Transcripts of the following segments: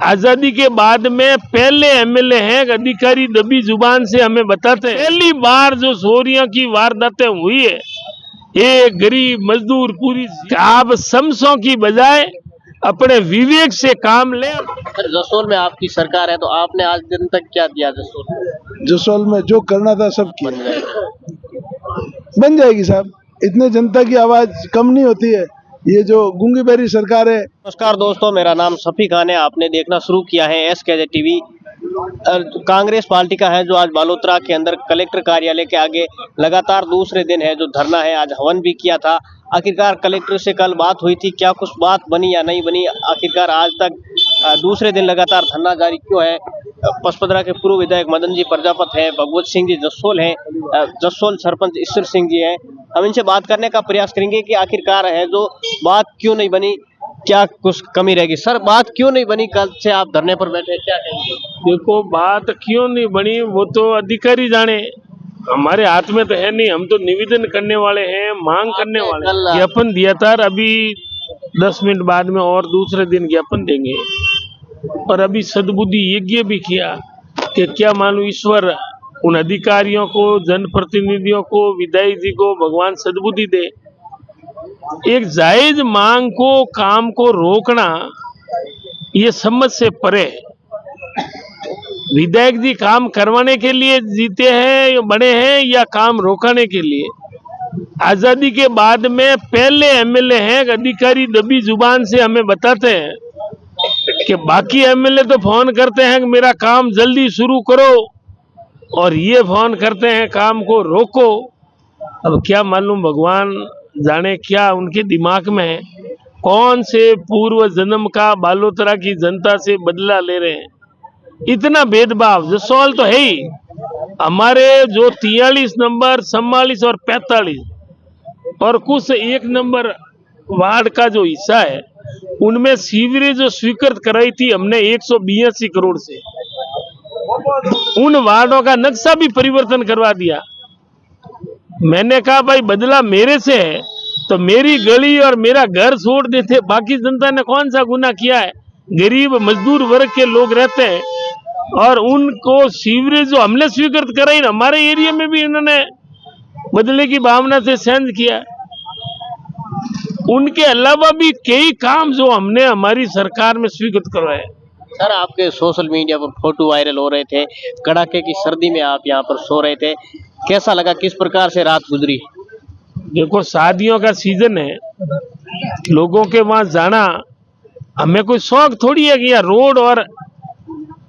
आजादी के बाद में पहले एमएलए हैं, अधिकारी दबी जुबान से हमें बताते हैं पहली बार जो चोरियों की वारदातें हुई है, ये गरीब मजदूर पूरी। आप समसों की बजाय अपने विवेक से काम लें। सर, जसोल में आपकी सरकार है, तो आपने आज दिन तक क्या दिया जसोल में? जसोल में जो करना था सब बन किया। जाएगा। बन जाएगी साहब, इतने जनता की आवाज कम नहीं होती है। ये जो गूंगी बेरी सरकार है। नमस्कार दोस्तों, मेरा नाम सफी खान है। आपने देखना शुरू किया है SKZ टीवी। कांग्रेस पार्टी का है जो आज बालोतरा के अंदर कलेक्टर कार्यालय के आगे लगातार दूसरे दिन है जो धरना है। आज हवन भी किया था। आखिरकार कलेक्टर से कल बात हुई थी, क्या कुछ बात बनी या नहीं बनी, आखिरकार आज तक दूसरे दिन लगातार धरना जारी क्यों है। पचपदरा के पूर्व विधायक मदन जी प्रजापत है, भगवत सिंह जी जसोल हैं, जसोल सरपंच ईश्वर सिंह जी हैं। हम इनसे बात करने का प्रयास करेंगे कि आखिरकार है जो बात क्यों नहीं बनी, क्या कुछ कमी रहेगी। सर, बात क्यों नहीं बनी? कल से आप धरने पर बैठे, क्या कहेंगे? देखो, बात क्यों नहीं बनी वो तो अधिकारी जाने, हमारे हाथ में तो है नहीं। हम तो निवेदन करने वाले हैं, मांग करने वाले हैं। ज्ञापन दिया था, अभी 10 मिनट बाद में और दूसरे दिन ज्ञापन देंगे। और अभी सद्बुद्धि यज्ञ भी किया कि क्या मानो ईश्वर उन अधिकारियों को, जनप्रतिनिधियों को, विधायक जी को भगवान सद्बुद्धि दे। एक जायज मांग को, काम को रोकना ये समझ से परे है। विधायक जी काम करवाने के लिए जीते हैं, बड़े हैं, या काम रोकने के लिए। आजादी के बाद में पहले एमएलए हैं, अधिकारी दबी जुबान से हमें बताते हैं कि बाकी एमएलए तो फोन करते हैं कि मेरा काम जल्दी शुरू करो, और ये फोन करते हैं काम को रोको। अब क्या मालूम, भगवान जाने क्या उनके दिमाग में है। कौन से पूर्व जन्म का बालोतरा की जनता से बदला ले रहे हैं। इतना भेदभाव जसोल तो है ही। हमारे जो 43 नंबर, 44 और 45 और कुछ 1 नंबर वार्ड का जो हिस्सा है, उनमें सीवरेज जो स्वीकृत कराई थी हमने 182 करोड़ से, उन वार्डों का नक्शा भी परिवर्तन करवा दिया। मैंने कहा भाई बदला मेरे से है तो मेरी गली और मेरा घर छोड़ देते, बाकी जनता ने कौन सा गुनाह किया है। गरीब मजदूर वर्ग के लोग रहते हैं और उनको सीवरेज जो हमने स्वीकृत कराई, हमारे एरिया में भी इन्होंने बदले की भावना से सेंस किया। उनके अलावा भी कई काम जो हमने हमारी सरकार में स्वीकृत करवाए। सर, आपके सोशल मीडिया पर फोटो वायरल हो रहे थे, कड़ाके की सर्दी में आप यहाँ पर सो रहे थे, कैसा लगा, किस प्रकार से रात गुजरी? देखो, शादियों का सीजन है, लोगों के वहां जाना हमें कोई शौक थोड़ी है कि यहाँ रोड और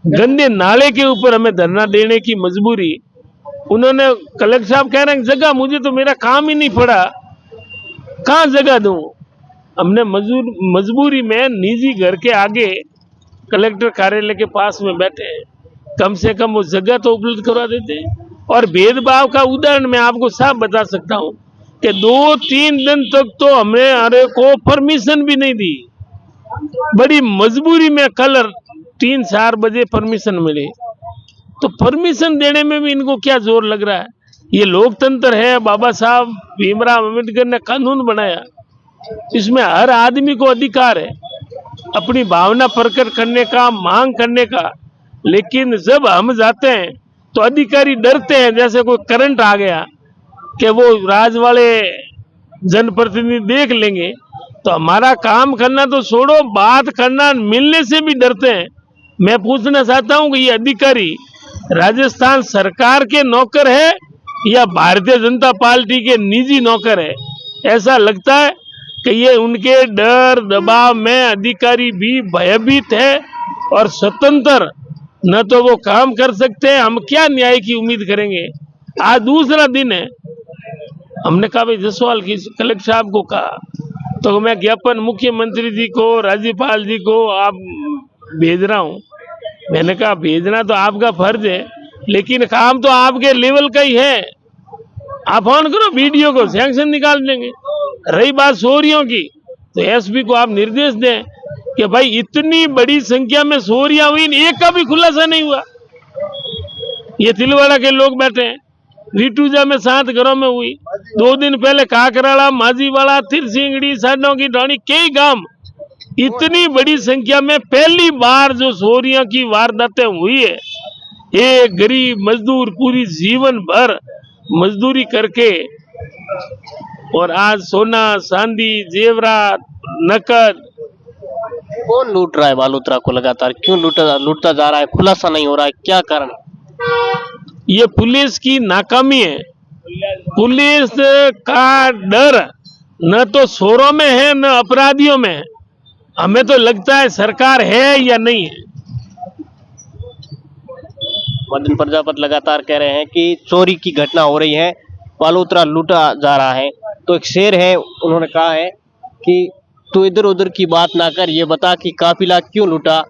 गंदे नाले के ऊपर हमें धरना देने की मजबूरी। उन्होंने, कलेक्टर साहब कह रहे हैं जगह, मुझे तो मेरा काम ही नहीं पड़ा, कहाँ जगह दूं। हमने मजबूरी में निजी घर के आगे कलेक्टर कार्यालय के पास में बैठे हैं, कम से कम वो जगह तो उपलब्ध करवा देते हैं। और भेदभाव का उदाहरण मैं आपको साफ बता सकता हूं कि 2-3 दिन तक तो हमने अरे को परमिशन भी नहीं दी। बड़ी मजबूरी में कल 3-4 बजे परमिशन मिली। तो परमिशन देने में भी इनको क्या जोर लग रहा है। ये लोकतंत्र है, बाबा साहब भीमराव अम्बेडकर ने कानून बनाया, इसमें हर आदमी को अधिकार है अपनी भावना प्रकट करने का, मांग करने का। लेकिन जब हम जाते हैं तो अधिकारी डरते हैं, जैसे कोई करंट आ गया कि वो राज वाले जनप्रतिनिधि देख लेंगे। तो हमारा काम करना तो छोड़ो, बात करना मिलने से भी डरते हैं। मैं पूछना चाहता हूं कि ये अधिकारी राजस्थान सरकार के नौकर है या भारतीय जनता पार्टी के निजी नौकर है। ऐसा लगता है कि ये उनके डर दबाव में अधिकारी भी भयभीत है और स्वतंत्र न तो वो काम कर सकते हैं। हम क्या न्याय की उम्मीद करेंगे। आज दूसरा दिन है, हमने कहा भाई जसवाल की कलेक्टर साहब को कहा, तो मैं ज्ञापन मुख्यमंत्री जी को, राज्यपाल जी को आप भेज रहा हूं। मैंने कहा भेजना तो आपका फर्ज है, लेकिन काम तो आपके लेवल का ही है। आप फोन करो, वीडियो को सैंक्शन निकाल देंगे। रही बात चोरियों की, तो एसपी को आप निर्देश दें कि भाई इतनी बड़ी संख्या में चोरियां हुई, एक का भी खुलासा नहीं हुआ। ये तिलवाड़ा के लोग बैठे हैं, रिटूजा में 7 घरों में हुई, 2 दिन पहले काकराड़ा, माझीवाड़ा, तिरसिंगड़ी, साडों की ढाणी, कई गांव इतनी बड़ी संख्या में पहली बार जो चोरियों की वारदातें हुई है, एक गरीब मजदूर पूरी जीवन भर मजदूरी करके और आज सोना चांदी जेवरात नकद। कौन लूट रहा है बालोतरा को लगातार? क्यों लूटता जा रहा है? खुलासा नहीं हो रहा है, क्या कारण? ये पुलिस की नाकामी है। पुलिस का डर न तो चोरों में है न अपराधियों में है। हमें तो लगता है सरकार है या नहीं है। मदन प्रजापत लगातार कह रहे हैं कि चोरी की घटना हो रही है, बालोतरा लूटा जा रहा है। तो एक शेर है, उन्होंने कहा है कि तू इधर उधर की बात ना कर, ये बता कि काफिला क्यों लूटा,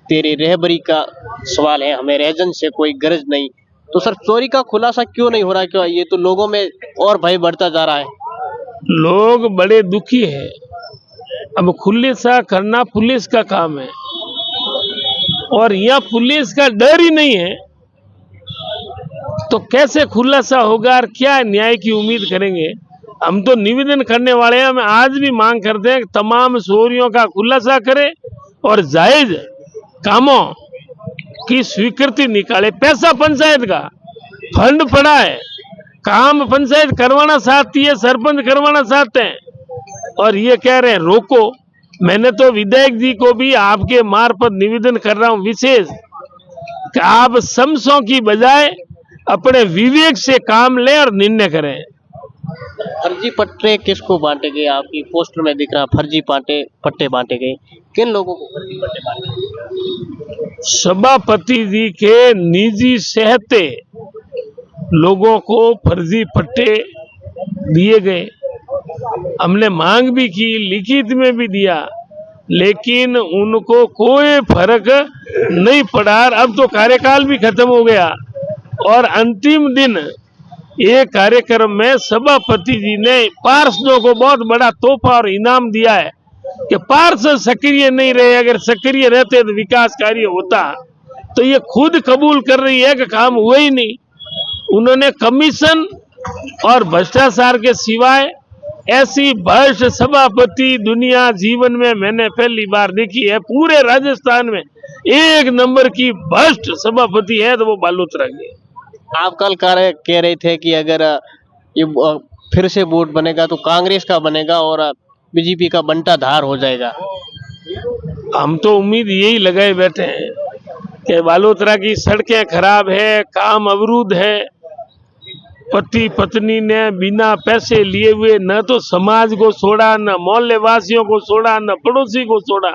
तेरे रहबरी का सवाल है, हमें रहजन से कोई गरज नहीं। तो सर, चोरी का खुलासा क्यों नहीं हो रहा? क्यों? ये तो लोगों में और भय बढ़ता जा रहा है। लोग बड़े दुखी है। अब खुलासा करना पुलिस का काम है और यह पुलिस का डर ही नहीं है, तो कैसे खुलासा होगा और क्या न्याय की उम्मीद करेंगे? हम तो निवेदन करने वाले हैं, हम आज भी मांग करते हैं कि तमाम चोरियों का खुलासा करे और जायज कामों की स्वीकृति निकाले। पैसा पंचायत का फंड पड़ा है, काम पंचायत करवाना चाहती है, सरपंच करवाना चाहते हैं और ये कह रहे हैं रोको। मैंने तो विधायक जी को भी आपके मार्फत निवेदन कर रहा हूं विशेष कि आप समसों की बजाय अपने विवेक से काम लें और निर्णय करें। फर्जी पट्टे किसको बांटे गए? आपकी पोस्टर में दिख रहा, फर्जी पट्टे बांटे गए, किन लोगों को फर्जी पट्टे बांटे? सभापति जी के निजी सहते लोगों को फर्जी पट्टे दिए गए। हमने मांग भी की, लिखित में भी दिया, लेकिन उनको कोई फर्क नहीं पड़ा। अब तो कार्यकाल भी खत्म हो गया और अंतिम दिन एक कार्यक्रम में सभापति जी ने पार्षदों को बहुत बड़ा तोहफा और इनाम दिया है कि पार्षद सक्रिय नहीं रहे, अगर सक्रिय रहते तो विकास कार्य होता। तो ये खुद कबूल कर रही है कि काम हुआ ही नहीं। उन्होंने कमीशन और भ्रष्टाचार के सिवाय ऐसी भ्रष्ट सभापति दुनिया जीवन में मैंने पहली बार देखी है। पूरे राजस्थान में एक नंबर की भ्रष्ट सभापति है तो वो बालोतरा की। आप कल कह रहे थे कि अगर ये फिर से वोट बनेगा तो कांग्रेस का बनेगा और बीजेपी का बंटा धार हो जाएगा। हम तो उम्मीद यही लगाए बैठे हैं कि बालोतरा की सड़कें खराब है, काम अवरुद्ध है, पति पत्नी ने बिना पैसे लिए हुए न तो समाज को छोड़ा, न मोहल्ले वासियों को छोड़ा, न पड़ोसी को छोड़ा।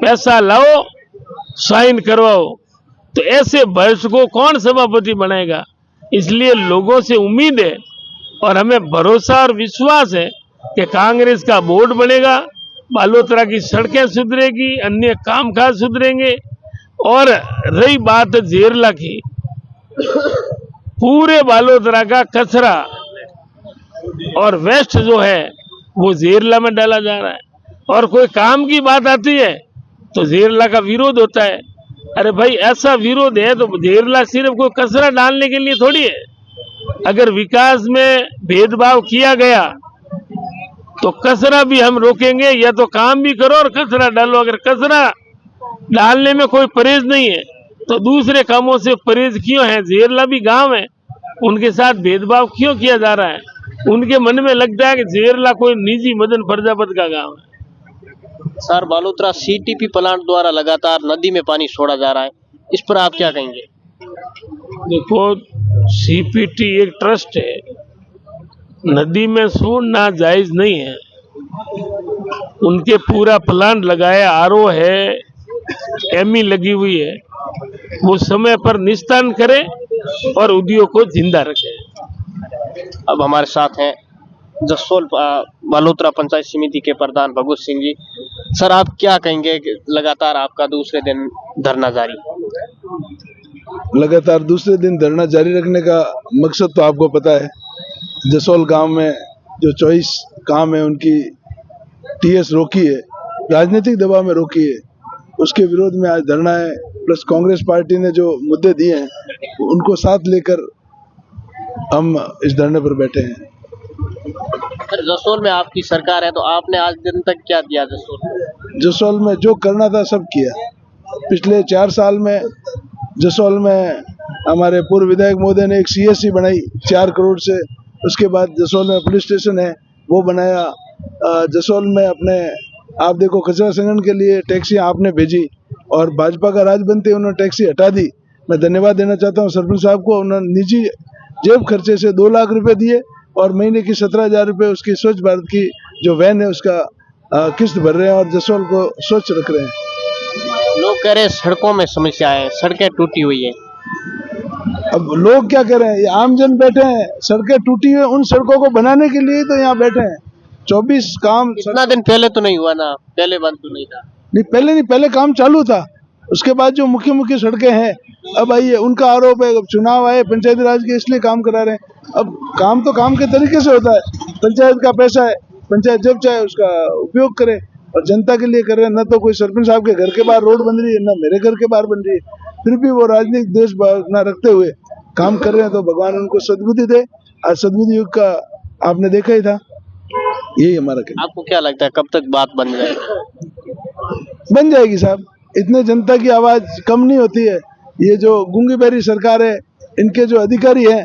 पैसा लाओ, साइन करवाओ, तो ऐसे भ्रष्ट को कौन सभापति बनाएगा? इसलिए लोगों से उम्मीद है और हमें भरोसा और विश्वास है कि कांग्रेस का बोर्ड बनेगा, बालोतरा की सड़कें सुधरेगी, अन्य कामकाज सुधरेंगे। और रही बात जेरला की, पूरे बालोतरा का कचरा और वेस्ट जो है वो जेरला में डाला जा रहा है और कोई काम की बात आती है तो जेरला का विरोध होता है। अरे भाई, ऐसा विरोध है तो जेरला सिर्फ कोई कचरा डालने के लिए थोड़ी है। अगर विकास में भेदभाव किया गया तो कचरा भी हम रोकेंगे, या तो काम भी करो और कचरा डालो। अगर कचरा डालने में कोई परहेज नहीं है तो दूसरे कामों से परहेज क्यों है? जेरला भी गांव है, उनके साथ भेदभाव क्यों किया जा रहा है? उनके मन में लगता है कि जेरला कोई निजी मदन प्रजापत का गांव है। सर, बालोतरा सीटीपी प्लांट द्वारा लगातार नदी में पानी छोड़ा जा रहा है, इस पर आप क्या कहेंगे? देखो, सीपीटी एक ट्रस्ट है, नदी में छोड़ना जायज नहीं है। उनके पूरा प्लांट लगाया, आरओ है, एमई लगी हुई है, वो समय पर निस्तारण करे और उद्योग को जिंदा रखे। अब हमारे साथ हैं जसोल बालोतरा पंचायत समिति के प्रधान भगवत सिंह जी। सर, आप क्या कहेंगे कि लगातार आपका दूसरे दिन धरना जारी? लगातार दूसरे दिन धरना जारी रखने का मकसद तो आपको पता है। जसोल गांव में जो 24 काम है उनकी टीएस रोकी है, राजनीतिक दबाव में रोकी है, उसके विरोध में आज धरना है। प्लस कांग्रेस पार्टी ने जो मुद्दे दिए हैं उनको साथ लेकर हम इस धरने पर बैठे हैं। सर, जसोल में आपकी सरकार है तो आपने आज दिन तक क्या दिया जसोल? जसोल में जो करना था सब किया। पिछले 4 साल में जसोल में हमारे पूर्व विधायक महोदय ने एक CSC बनाई 4 करोड़ से। उसके बाद जसोल में पुलिस स्टेशन है वो बनाया। जसोल में अपने आप देखो कचरा संग्रहण के लिए टैक्सी आपने भेजी और भाजपा का राज बनते उन्होंने टैक्सी हटा दी। मैं धन्यवाद देना चाहता हूँ सरपंच साहब को। उन्होंने निजी जेब खर्चे से 2 लाख रुपए दिए और महीने की 17,000 रुपये उसकी स्वच्छ भारत की जो वैन है उसका किस्त भर रहे हैं और जसोल को स्वच्छ रख रहे हैं। लोग कह रहे हैं सड़कों में समस्या है, सड़कें टूटी हुई है। अब लोग क्या कह रहे हैं, ये आमजन बैठे हैं, सड़कें टूटी हुई, उन सड़कों को बनाने के लिए तो यहाँ बैठे हैं। 24 काम इतना दिन पहले तो नहीं हुआ ना, पहले बंद तो नहीं था। नहीं, पहले काम चालू था। उसके बाद जो मुख्य सड़कें हैं अब आइए, उनका आरोप है चुनाव आए पंचायती राज के इसलिए काम करा रहे हैं। अब काम तो काम के तरीके से होता है, पंचायत का पैसा है, पंचायत जब चाहे उसका उपयोग करे और जनता के लिए कर रहे हैं। न तो कोई सरपंच साहब के घर के बाहर रोड बन रही है, न मेरे घर के बाहर बन रही है, फिर भी वो राजनीतिक देश भावना रखते हुए काम कर रहे हैं। तो भगवान उनको सद्बुद्धि दे। आज सद्बुद्धि युग का आपने देखा ही था। यही हमारा कहना। आपको क्या लगता है कब तक बात बन जाएगी? बन जाएगी साहब, इतने जनता की आवाज कम नहीं होती है। ये जो गूंगी बहरी सरकार है, इनके जो अधिकारी हैं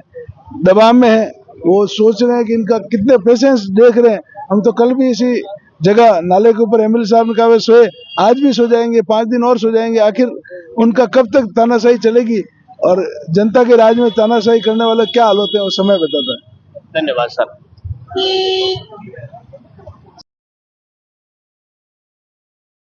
दबाव में है, वो सोच रहे हैं कि इनका कितने पेशेंस देख रहे हैं। हम तो कल भी इसी जगह नाले के ऊपर MLA साहब ने कहा वे सोए, आज भी सो जाएंगे, 5 दिन और सो जाएंगे। आखिर उनका कब तक तानाशाही चलेगी और जनता के राज में तानाशाही करने वाला क्या हाल होते हैं वो समय बताता है। धन्यवाद सर।